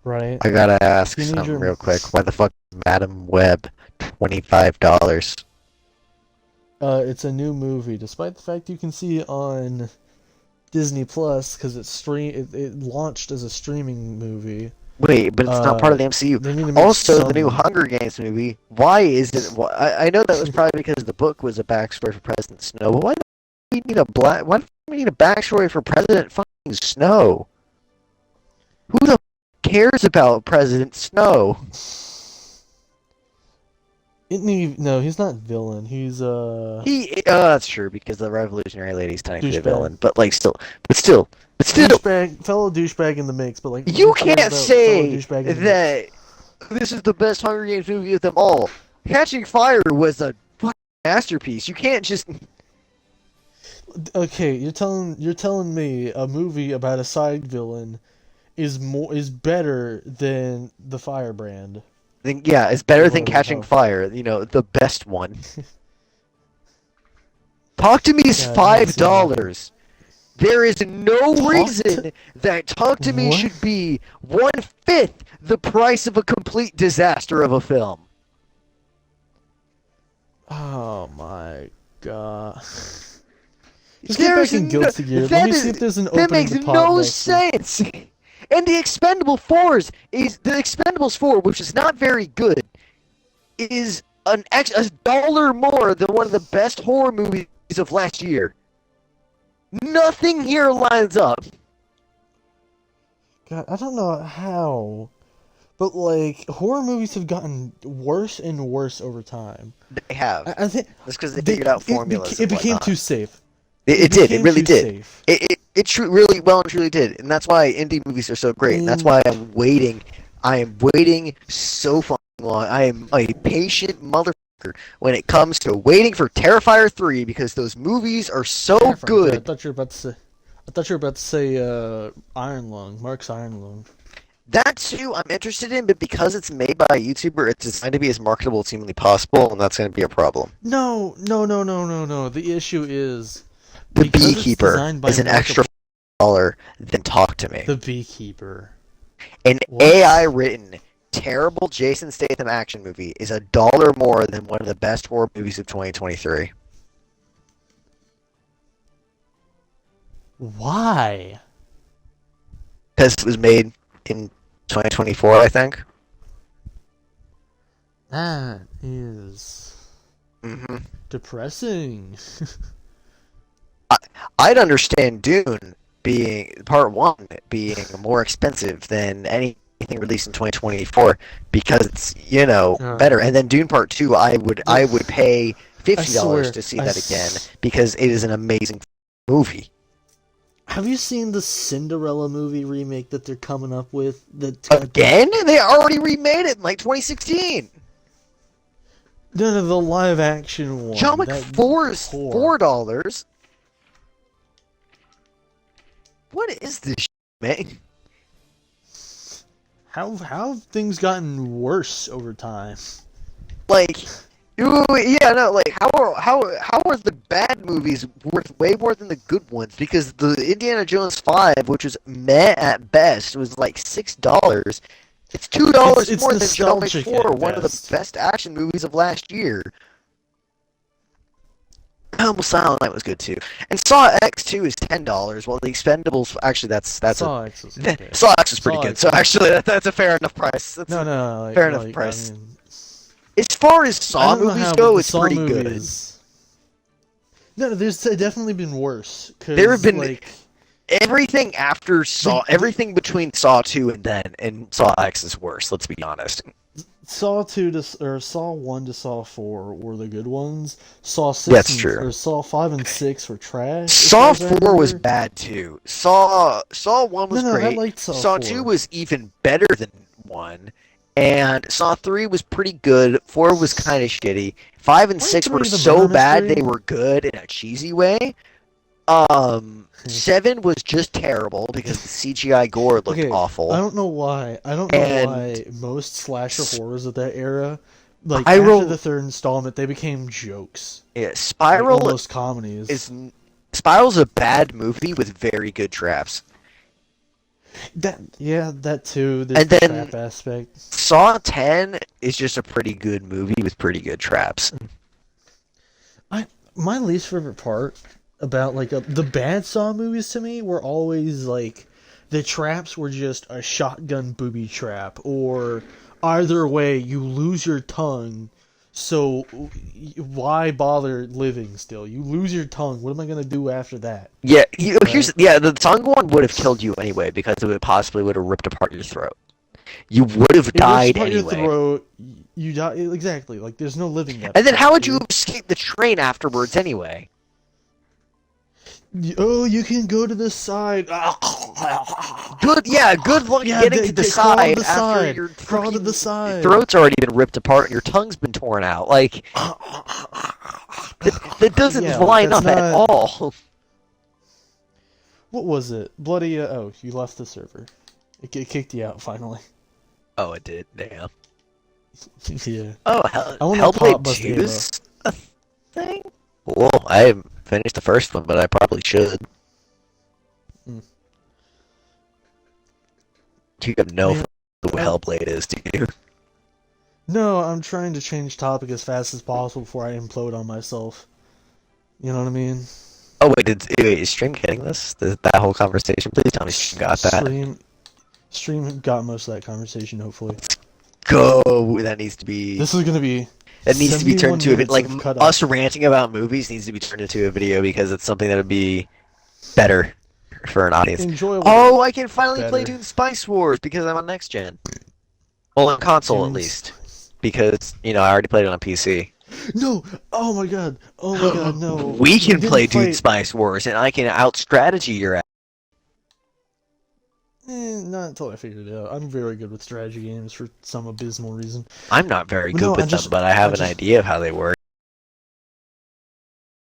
right? I gotta ask something Teenager. real quick. Why the fuck is Madam Web $25? It's a new movie, despite the fact you can see it on Disney Plus because it launched as a streaming movie. Wait, but it's not part of the MCU. They need to make Also, the new some. Hunger Games movie. Why is it? I know that was probably because the book was a backstory for President Snow. But why do we need a black? Why do we need a backstory for President fucking Snow? Who the cares about President Snow? No, he's not villain. He's That's true because the Revolutionary Lady's technically a douchebag. villain, but like still, Douchebag, fellow douchebag in the mix, but like you who cares can't about fellow say douchebag in the that mix? this is the best Hunger Games movie of them all. Catching Fire was a fucking masterpiece. You can't just Okay, you're telling me a movie about a side villain is better than the Firebrand. yeah, it's better Or than whatever the Catching hell. Fire. You know, the best one. Talk to Me is Yeah, I've not seen that one. $5. There is no Talk to reason that Talk to Me what? should be 1/5 the price of a complete disaster of a film. Oh my god. Just get There's back in no, Guilty Gear. Let that me see is if there's an that opening makes to pot no next week. sense. And the Expendables 4, which is not very good, is a dollar more than one of the best horror movies of last year. Nothing here lines up. God, I don't know how, but like horror movies have gotten worse and worse over time. They have. I think That's because they figured out formulas it and became whatnot. too safe. It did. It became really too did. safe. It really well and truly did. And that's why indie movies are so great. And that's And why I'm waiting. I am waiting so fucking long. I am a patient motherfucker when it comes to waiting for Terrifier 3 because those movies are so Terrifying. I good. thought you were about to say. I thought you were about to say Iron Lung, Mark's Iron Lung. That too, I'm interested in, but because it's made by a YouTuber, it's designed to be as marketable as humanly possible, and that's going to be a problem. No, no, no, no, no, no. The issue is The because it's Beekeeper designed by is an extra dollar than Talk to Me. The Beekeeper. An What? AI written, terrible Jason Statham action movie is a dollar more than one of the best horror movies of 2023. Why? Because it was made in 2024, I think. That is hmm depressing. I'd understand Dune being Part 1 being more expensive than anything released in 2024 because it's, better. And then Dune Part 2, I would pay $50 to see that again because it is an amazing movie. Have you seen the Cinderella movie remake that they're coming up with? Again? They already remade it in like 2016. No, the live action one. John Wick 4 is $4. What is this shit, man? How have things gotten worse over time? Like, yeah, no, like how are the bad movies worth way more than the good ones? Because the Indiana Jones 5, which was meh at best, was like $6. It's $2 It's more than John Wick nostalgic 4, at one of the best. best action movies of last year. Almost Silent Night was good too, and Saw X2 is $10. While the Expendables, actually, that's Saw X was a okay. Saw X is pretty Saw good. X So actually, that's a fair enough price. That's No, a fair enough price. I mean, As far as I Saw don't know movies how, but go, the it's Saw pretty good. movies. No, there's definitely been worse. There have been like everything after Saw, everything between Saw 2 and Saw X is worse. Let's be honest. Saw 1 to Saw 4 were the good ones. Saw 6 That's true. or Saw 5 and 6 were trash. Saw as far as I 4 was remember. bad too. Saw 1 was No, I great. liked Saw Saw 4. 2 was even better than 1. And Saw 3 was pretty good. 4 was kind of shitty. 5 and Weren't 6 were 3 the so bonus bad grade? they were good in a cheesy way. 7 was just terrible because the CGI gore looked Okay, awful. I don't know why. Why most slasher horrors of that era, like Spiral- after the third installment, they became jokes. Yeah, Like, Spiral almost comedies. Spiral's a bad movie with very good traps. that too. There's And the then trap aspect. Saw 10 is just a pretty good movie with pretty good traps. I My least favorite part about like the bad Saw movies to me were always like the traps were just a shotgun booby trap, or either way you lose your tongue. So why bother living still? You lose your tongue. What am I gonna do after that? Yeah, Right? the tongue one would have killed you anyway because it would possibly would have ripped apart your throat. You would have It rips died apart your anyway. throat. You die exactly. Like there's no living that And then how point, would you dude. escape the train afterwards anyway? Oh, you can go to the side. Good luck Yeah, getting to the crawl to side the after side. your Crawl to the freaking side. throat's already been ripped apart and your tongue's been torn out. Like, that doesn't Yeah, like line that's up at not. all. What was it? Bloody. Oh, you left the server. It kicked you out finally. Oh, it did. Damn. Yeah. Oh, I want to Hellblade pop bust 2 Ava. is a thing? Well, I haven't finished the first one, but I probably should. Mm. You have no Man, clue what I, Hellblade is, do you? no, I'm trying to change topic as fast as possible before I implode on myself. You know what I mean? Oh, wait, is Stream getting this? That whole conversation? Please tell me Stream got that. Stream got most of that conversation. Hopefully, Go! That needs to be... this is gonna be It needs to be 71 turned into a minutes like of cut up. us ranting about movies needs to be turned into a video because it's something that would be better for an audience. Enjoyable. Oh, I can finally play Better. Dune Spice Wars because I'm on next gen. Well, on console at Dune least, because I already played it on PC. No! Oh my god! Oh my god! No! We You can didn't play Dune Spice Wars, and I can out strategy your ass. Not until I figured it out. I'm very good with strategy games for some abysmal reason. I'm not very But good no, with them, but I have an idea of how they work.